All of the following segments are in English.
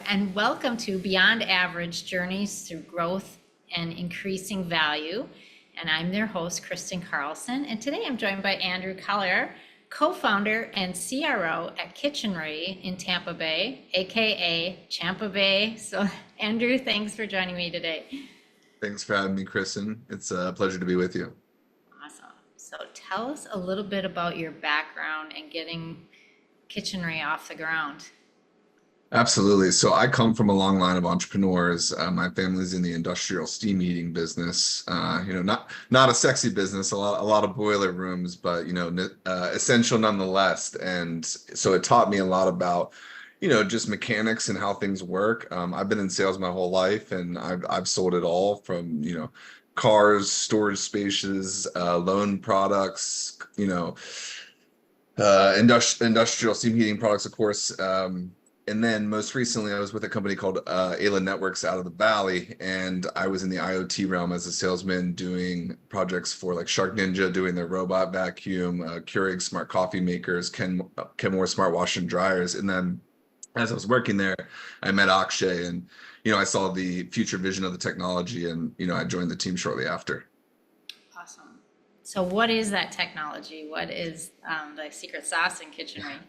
and welcome to Beyond Average Journeys Through Growth and Increasing Value. And I'm their host, Kristen Carlson. And today I'm joined by Andrew Collier, co-founder and CRO at Kitchenery in Tampa Bay, aka Champa Bay. So, Andrew, thanks for joining me today. Thanks for having me, Kristen. It's a pleasure to be with you. Awesome. So, tell us a little bit about your background and getting Kitchenery off the ground. Absolutely. So I come from a long line of entrepreneurs. My family's in the industrial steam heating business. Not a sexy business, a lot of boiler rooms, but essential nonetheless. And so it taught me a lot about, just mechanics and how things work. I've been in sales my whole life, and I've sold it all from, cars, storage spaces, loan products, industrial steam heating products, of course. And then most recently, I was with a company called Ayla Networks out of the Valley, and I was in the IoT realm as a salesman doing projects for like Shark Ninja, doing their robot vacuum, Keurig smart coffee makers, Kenmore smart wash and dryers. And then as I was working there, I met Akshay, and I saw the future vision of the technology, and I joined the team shortly after. Awesome. So, what is that technology? What is the secret sauce in Kitchenery?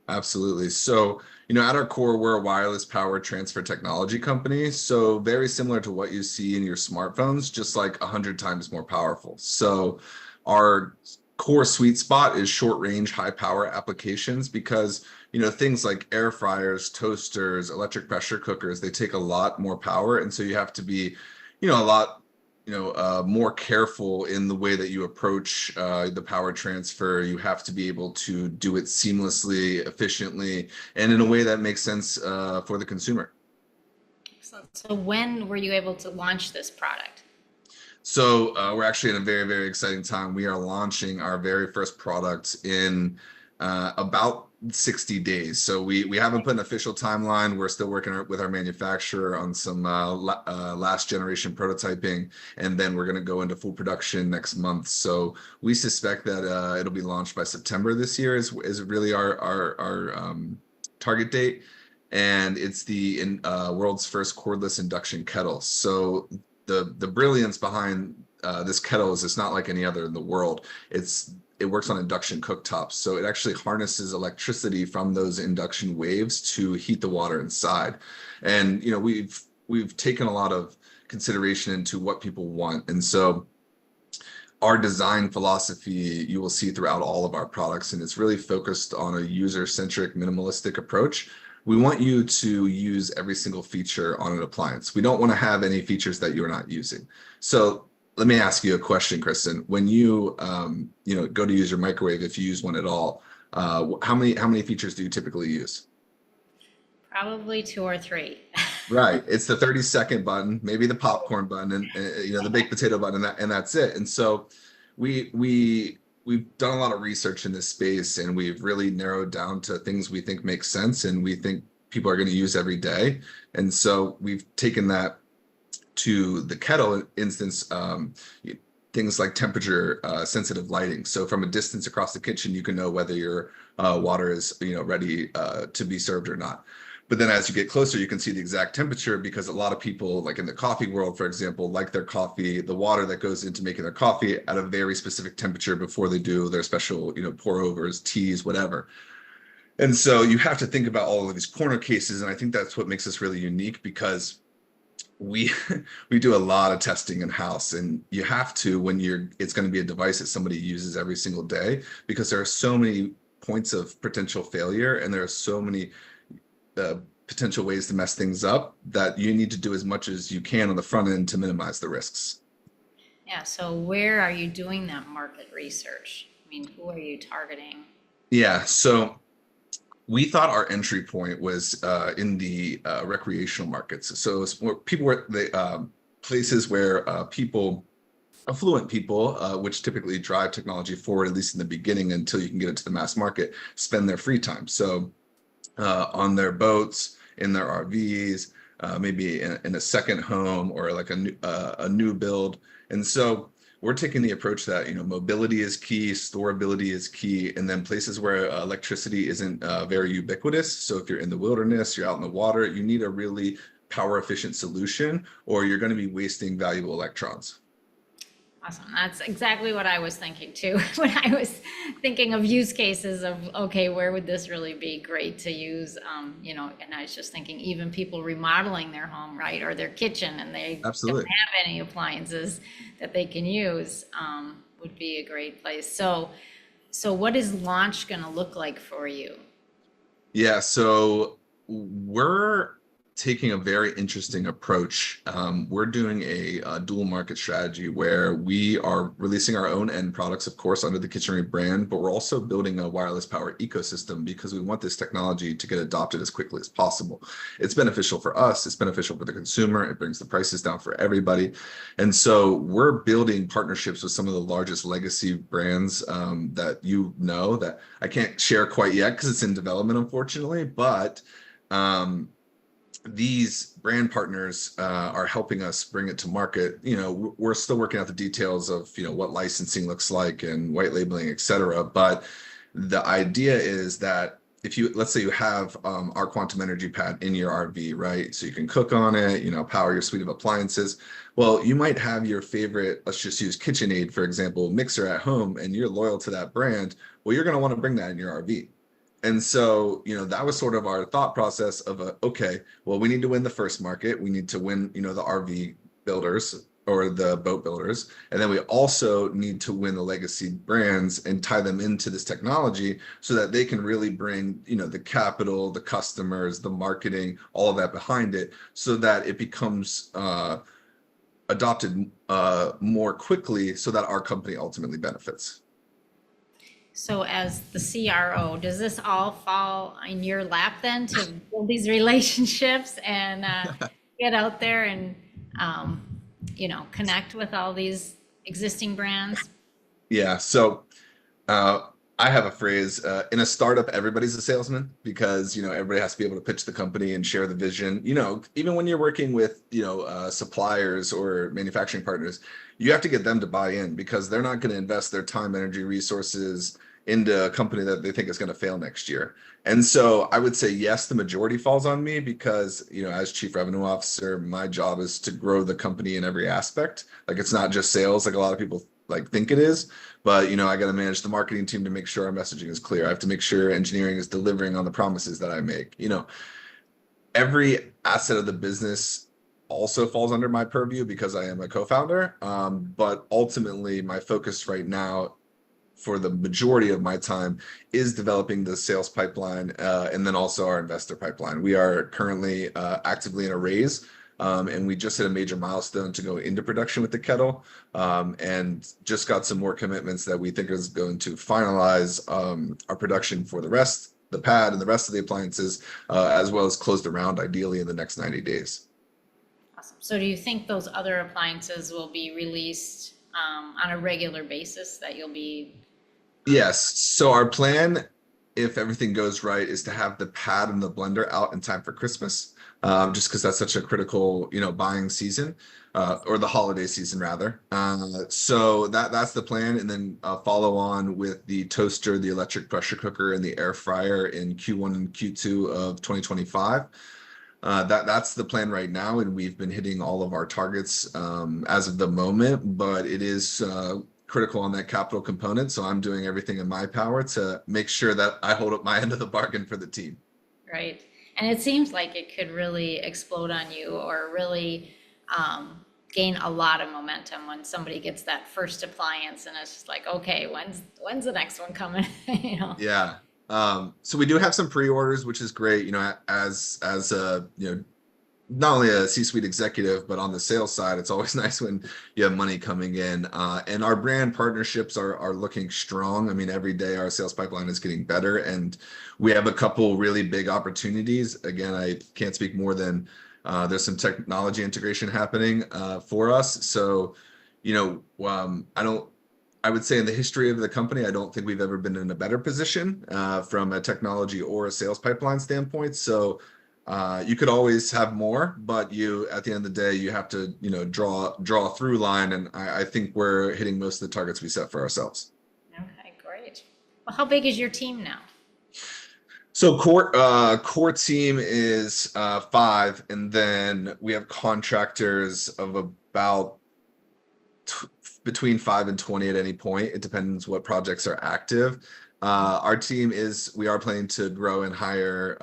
Absolutely. So, at our core, we're a wireless power transfer technology company. So very similar to what you see in your smartphones, just like 100 times more powerful. So our core sweet spot is short range, high power applications because, things like air fryers, toasters, electric pressure cookers, they take a lot more power. And so you have to be, a lot more careful in the way that you approach the power transfer. You have to be able to do it seamlessly, efficiently, and in a way that makes sense for the consumer. So, when were you able to launch this product? So we're actually in a very, very exciting time. We are launching our very first product in about 60 days. So we haven't put an official timeline. We're still working with our manufacturer on some last generation prototyping, and then we're going to go into full production next month. So we suspect that it'll be launched by September this year is really our target date. And it's the world's first cordless induction kettle. So the brilliance behind this kettle is it's not like any other in the world. It works on induction cooktops, so it actually harnesses electricity from those induction waves to heat the water inside. And we've taken a lot of consideration into what people want, and so our design philosophy you will see throughout all of our products, and it's really focused on a user-centric, minimalistic approach. We want you to use every single feature on an appliance. We don't want to have any features that you're not using. So let me ask you a question, Kristen. When you go to use your microwave, if you use one at all, how many features do you typically use? Probably two or three. Right. It's the 30-second button, maybe the popcorn button, and the baked potato button, and that's it. And so we've done a lot of research in this space, and we've really narrowed down to things we think make sense and we think people are going to use every day. And so we've taken that to the kettle instance, things like temperature sensitive lighting. So from a distance across the kitchen, you can know whether your water is ready to be served or not. But then as you get closer, you can see the exact temperature, because a lot of people, like in the coffee world, for example, like their coffee, the water that goes into making their coffee at a very specific temperature before they do their special, pour overs, teas, whatever. And so you have to think about all of these corner cases. And I think that's what makes us really unique, because we we do a lot of testing in house, and you have to when it's going to be a device that somebody uses every single day, because there are so many points of potential failure, and there are so many potential ways to mess things up, that you need to do as much as you can on the front end to minimize the risks. Yeah, so where are you doing that market research? I mean, who are you targeting? Yeah, so we thought our entry point was in the recreational markets. So it's where people were the places where affluent people, which typically drive technology forward, at least in the beginning until you can get it to the mass market, spend their free time. So on their boats, in their RVs, maybe in a second home, or like a new build. And so we're taking the approach that, mobility is key, storability is key, and then places where electricity isn't very ubiquitous. So if you're in the wilderness, you're out in the water, you need a really power efficient solution, or you're going to be wasting valuable electrons. Awesome. That's exactly what I was thinking too. When I was thinking of use cases of, okay, where would this really be great to use? And I was just thinking even people remodeling their home, right, or their kitchen, and they don't Absolutely. have any appliances that they can use, would be a great place. So what is launch going to look like for you? Yeah, so we're taking a very interesting approach. We're doing a dual market strategy where we are releasing our own end products, of course, under the Kitchenery brand, but we're also building a wireless power ecosystem because we want this technology to get adopted as quickly as possible. It's beneficial for us, it's beneficial for the consumer, it brings the prices down for everybody. And so we're building partnerships with some of the largest legacy brands that that I can't share quite yet because it's in development, unfortunately, but these brand partners are helping us bring it to market. We're still working out the details of what licensing looks like and white labeling, et cetera. But the idea is that if let's say you have our quantum energy pad in your RV, right? So you can cook on it, power your suite of appliances. Well, you might have your favorite, let's just use KitchenAid, for example, mixer at home, and you're loyal to that brand. Well, you're going to want to bring that in your RV. And so, that was sort of our thought process of okay, well, we need to win the first market. We need to win, the RV builders or the boat builders. And then we also need to win the legacy brands and tie them into this technology so that they can really bring, the capital, the customers, the marketing, all of that behind it so that it becomes adopted more quickly so that our company ultimately benefits. So as the CRO, does this all fall in your lap then to build these relationships and get out there and, connect with all these existing brands? Yeah. So I have a phrase in a startup, everybody's a salesman because, everybody has to be able to pitch the company and share the vision. Even when you're working with, suppliers or manufacturing partners, you have to get them to buy in because they're not going to invest their time, energy, resources into a company that they think is going to fail next year. And so I would say, yes, the majority falls on me because, as chief revenue officer, my job is to grow the company in every aspect. Like it's not just sales, like a lot of people think it is, but I got to manage the marketing team to make sure our messaging is clear. I have to make sure engineering is delivering on the promises that I make. Every asset of the business also falls under my purview because I am a co-founder. But ultimately, my focus right now for the majority of my time is developing the sales pipeline and then also our investor pipeline. We are currently actively in a raise. And we just hit a major milestone to go into production with the kettle and just got some more commitments that we think is going to finalize our production for the pad and the rest of the appliances, as well as close the round ideally in the next 90 days. Awesome. So do you think those other appliances will be released on a regular basis that you'll be? Yes. So our plan, if everything goes right, is to have the pad and the blender out in time for Christmas. Just because that's such a critical, buying season, or the holiday season rather. So that's the plan, and then follow on with the toaster, the electric pressure cooker, and the air fryer in Q1 and Q2 of 2025. That's the plan right now, and we've been hitting all of our targets as of the moment. But it is critical on that capital component, so I'm doing everything in my power to make sure that I hold up my end of the bargain for the team. Right. And it seems like it could really explode on you or really gain a lot of momentum when somebody gets that first appliance and it's just like, okay, when's the next one coming? Yeah. So we do have some pre-orders, which is great. As a not only a C-suite executive, but on the sales side, it's always nice when you have money coming in. And our brand partnerships are looking strong. I mean, every day our sales pipeline is getting better, and we have a couple really big opportunities. Again, I can't speak more than there's some technology integration happening for us. So, I would say in the history of the company, I don't think we've ever been in a better position from a technology or a sales pipeline standpoint. So You could always have more, but you, at the end of the day, you have to, draw a through line. And I think we're hitting most of the targets we set for ourselves. Okay, great. Well, how big is your team now? So core team is 5, and then we have contractors of about t between 5 and 20 at any point. It depends what projects are active. Our team we are planning to grow and hire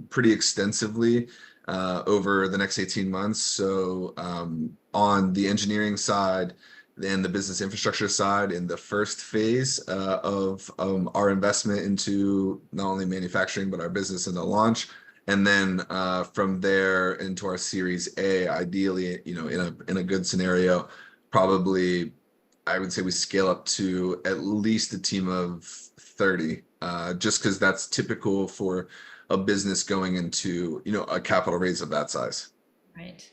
pretty extensively over the next 18 months. So on the engineering side and the business infrastructure side, in the first phase of our investment into not only manufacturing, but our business and the launch. And then from there into our Series A, ideally, in a good scenario, probably I would say we scale up to at least a team of 30, just because that's typical for a business going into, a capital raise of that size. Right.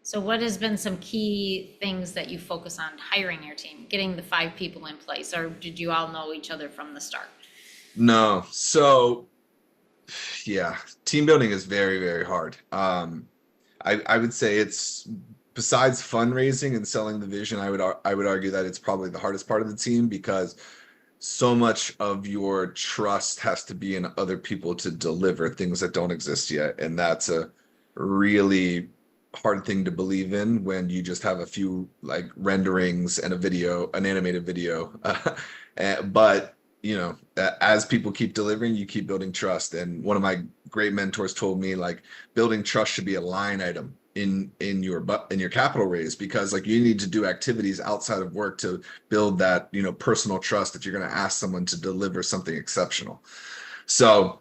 So what has been some key things that you focus on hiring your team, getting the 5 people in place, or did you all know each other from the start? No. So yeah, team building is very, very hard. I would say it's, besides fundraising and selling the vision, I would argue that it's probably the hardest part of the team, because so much of your trust has to be in other people to deliver things that don't exist yet. And that's a really hard thing to believe in when you just have a few like renderings and a video, an animated video. But as people keep delivering, you keep building trust. And one of my great mentors told me, like, building trust should be a line item in your capital raise, because like you need to do activities outside of work to build that personal trust that you're going to ask someone to deliver something exceptional. So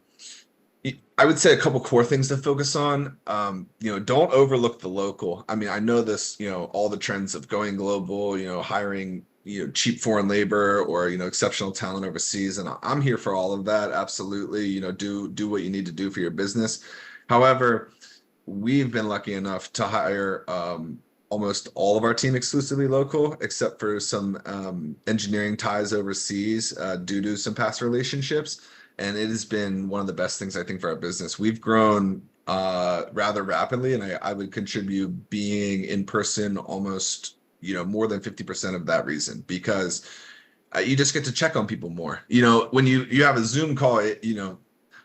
I would say a couple core things to focus on. Don't overlook the local. I mean, I know this, all the trends of going global, hiring cheap foreign labor or exceptional talent overseas, and I'm here for all of that. Absolutely. Do what you need to do for your business. However, we've been lucky enough to hire almost all of our team exclusively local, except for some engineering ties overseas due to some past relationships. And it has been one of the best things, I think, for our business. We've grown rather rapidly, and I would contribute being in person almost more than 50% of that reason, because you just get to check on people more. When you have a Zoom call, a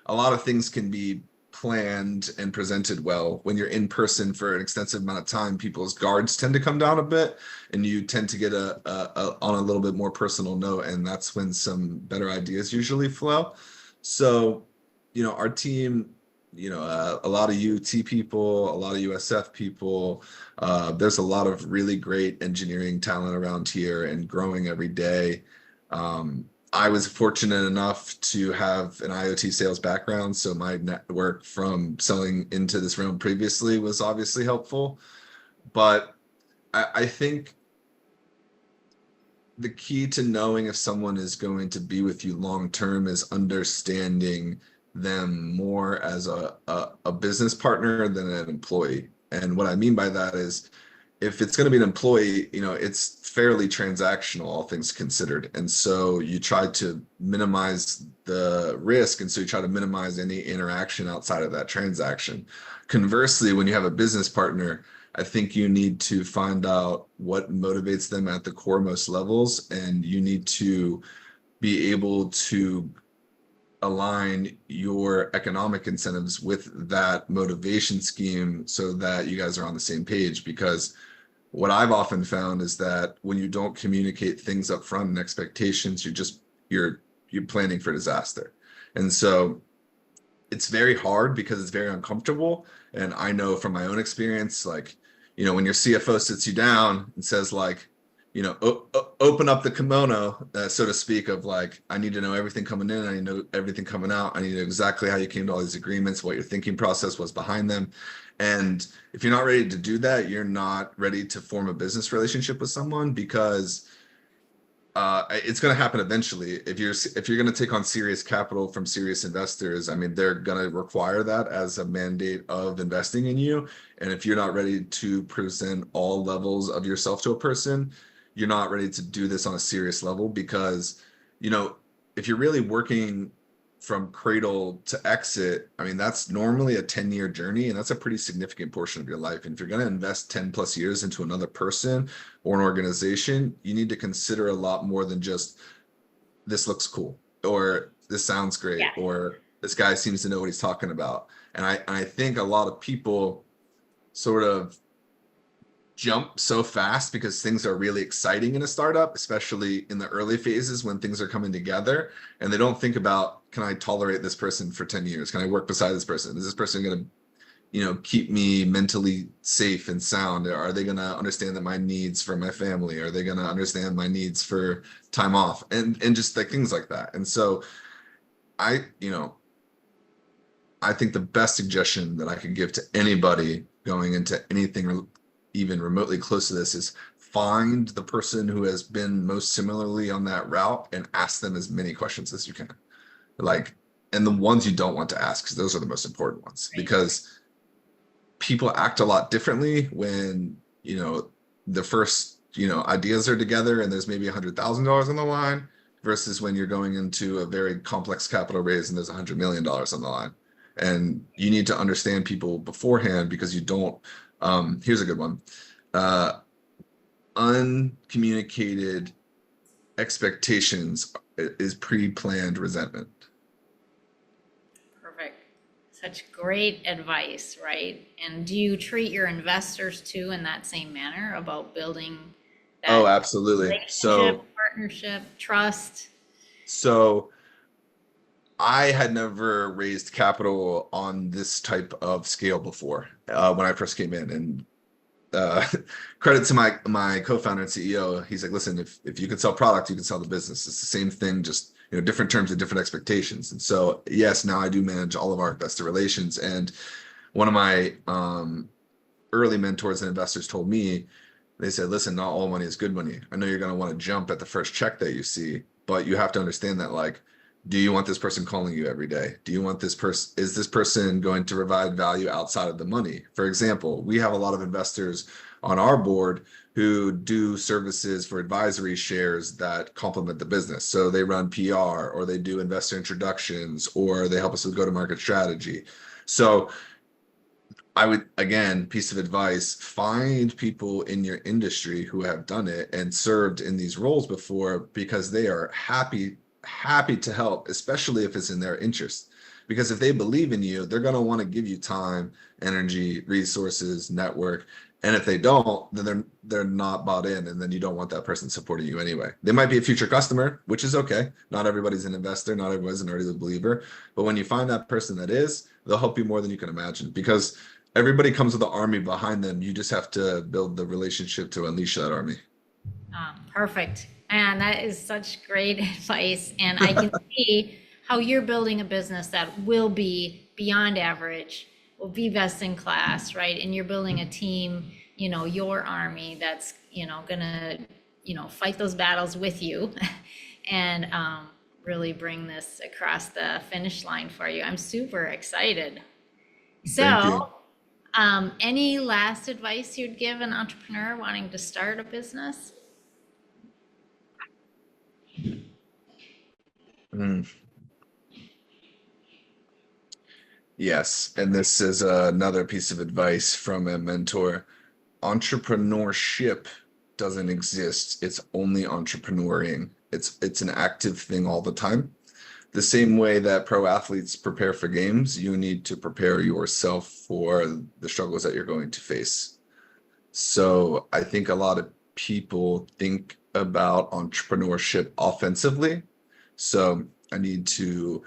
lot of things can be planned and presented well. When you're in person for an extensive amount of time, people's guards tend to come down a bit, and you tend to get on a little bit more personal note, and that's when some better ideas usually flow. So our team, a lot of UT people, a lot of USF people, there's a lot of really great engineering talent around here and growing every day. I was fortunate enough to have an IoT sales background, so my network from selling into this realm previously was obviously helpful. But I think the key to knowing if someone is going to be with you long term is understanding them more as a business partner than an employee. And what I mean by that is, if it's going to be an employee, it's fairly transactional, all things considered. And so you try to minimize the risk. And so you try to minimize any interaction outside of that transaction. Conversely, when you have a business partner, I think you need to find out what motivates them at the core most levels. And you need to be able to align your economic incentives with that motivation scheme so that you guys are on the same page. Because what I've often found is that when you don't communicate things up front and expectations, you're planning for disaster. And so it's very hard because it's very uncomfortable. And I know from my own experience, like, when your CFO sits you down and says, like, open up the kimono, so to speak, of like, I need to know everything coming in, I need to know everything coming out, I need to know exactly how you came to all these agreements, what your thinking process was behind them. And if you're not ready to do that, you're not ready to form a business relationship with someone, because it's going to happen eventually. If you're going to take on serious capital from serious investors, I mean, they're going to require that as a mandate of investing in you. And if you're not ready to present all levels of yourself to a person, you're not ready to do this on a serious level. Because if you're really working from cradle to exit, I mean, that's normally a 10-year journey, and that's a pretty significant portion of your life. And if you're going to invest 10 plus years into another person or an organization, you need to consider a lot more than just this looks cool, or this sounds great, Yeah. or this guy seems to know what he's talking about. And I think a lot of people sort of jump so fast because things are really exciting in a startup, especially in the early phases when things are coming together, and they don't think about, can I tolerate this person for 10 years? Can I work beside this person? Is this person going to, keep me mentally safe and sound? Are they going to understand that my needs for my family? Are they going to understand my needs for time off? And just like things like that. And so I, I think the best suggestion that I could give to anybody going into anything even remotely close to this is find the person who has been most similarly on that route and ask them as many questions as you can. Like, and the ones you don't want to ask, because those are the most important ones, because people act a lot differently when, the first, ideas are together and there's maybe $100,000 on the line versus when you're going into a very complex capital raise and there's $100 million on the line. And you need to understand people beforehand, because you don't, here's a good one. Uncommunicated expectations is pre-planned resentment. Perfect. Such great advice, right? And do you treat your investors too in that same manner about building that Oh, absolutely. relationship, partnership, trust? So I had never raised capital on this type of scale before when I first came in. And credit to my co-founder and CEO. He's like, listen, if you can sell product, you can sell the business. It's the same thing, just different terms and different expectations. And so yes, now I do manage all of our investor relations. And one of my early mentors and investors told me, they said, listen, not all money is good money. I know you're going to want to jump at the first check that you see, but you have to understand that, like, do you want this person calling you every day? Do you want this person, is this person going to provide value outside of the money? For example, we have a lot of investors on our board who do services for advisory shares that complement the business. So they run PR, or they do investor introductions, or they help us with go-to-market strategy. So I would, again, piece of advice, find people in your industry who have done it and served in these roles before, because they are happy to help, especially if it's in their interest. Because if they believe in you, they're going to want to give you time, energy, resources, network. And if they don't, then they're not bought in, and then you don't want that person supporting you anyway. They might be a future customer, which is okay. Not everybody's an investor, not everybody's an early believer. But when you find that person that is, they'll help you more than you can imagine, because everybody comes with an army behind them. You just have to build the relationship to unleash that army. Perfect. And that is such great advice. And I can see how you're building a business that will be beyond average, will be best in class, right? And you're building a team, your army that's, gonna, fight those battles with you and really bring this across the finish line for you. I'm super excited. Thank you. So, any last advice you'd give an entrepreneur wanting to start a business? Mm. Yes, and this is another piece of advice from a mentor. Entrepreneurship doesn't exist. It's only entrepreneuring. It's an active thing all the time. The same way that pro athletes prepare for games, you need to prepare yourself for the struggles that you're going to face. So I think a lot of people think about entrepreneurship offensively. So I need to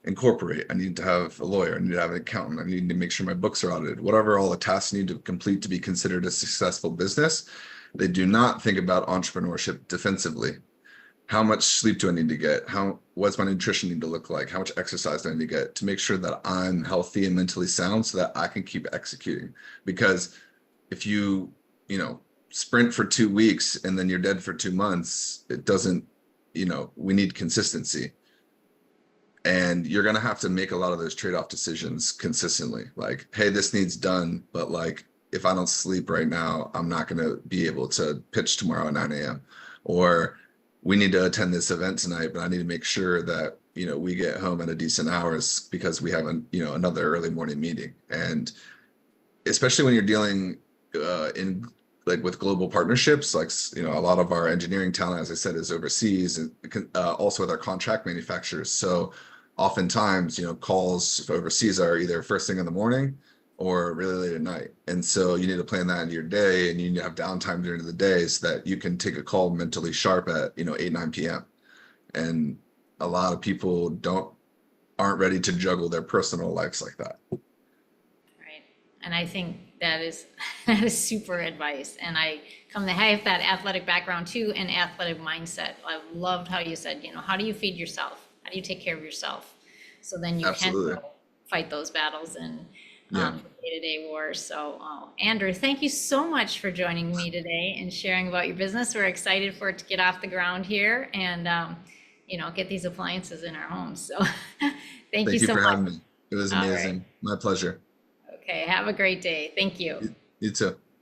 incorporate, I need to have a lawyer, I need to have an accountant, I need to make sure my books are audited, whatever all the tasks need to complete to be considered a successful business. They do not think about entrepreneurship defensively. How much sleep do I need to get? What's my nutrition need to look like? How much exercise do I need to get to make sure that I'm healthy and mentally sound so that I can keep executing? Because if you, sprint for 2 weeks and then you're dead for 2 months, it doesn't, we need consistency. And you're going to have to make a lot of those trade-off decisions consistently. Like, hey, this needs done, but like, if I don't sleep right now, I'm not going to be able to pitch tomorrow at 9 a.m. Or we need to attend this event tonight, but I need to make sure that, we get home at a decent hours because we have another early morning meeting. And especially when you're dealing in like with global partnerships, like, a lot of our engineering talent, as I said, is overseas, and also with our contract manufacturers. So oftentimes, calls overseas are either first thing in the morning or really late at night. And so you need to plan that into your day, and you need to have downtime during the day so that you can take a call mentally sharp at, 8, 9 p.m. And a lot of people aren't ready to juggle their personal lives like that. Right. And I think that is that is super advice. And I have that athletic background too, and athletic mindset. I loved how you said, how do you feed yourself? How do you take care of yourself? So then you Absolutely. can go fight those battles and Yeah. day-to-day wars. So, Andrew, thank you so much for joining me today and sharing about your business. We're excited for it to get off the ground here and, get these appliances in our homes. So thank you Thank you so for much. having me. It was All right. amazing. My pleasure. Okay. Have a great day. Thank you. You too.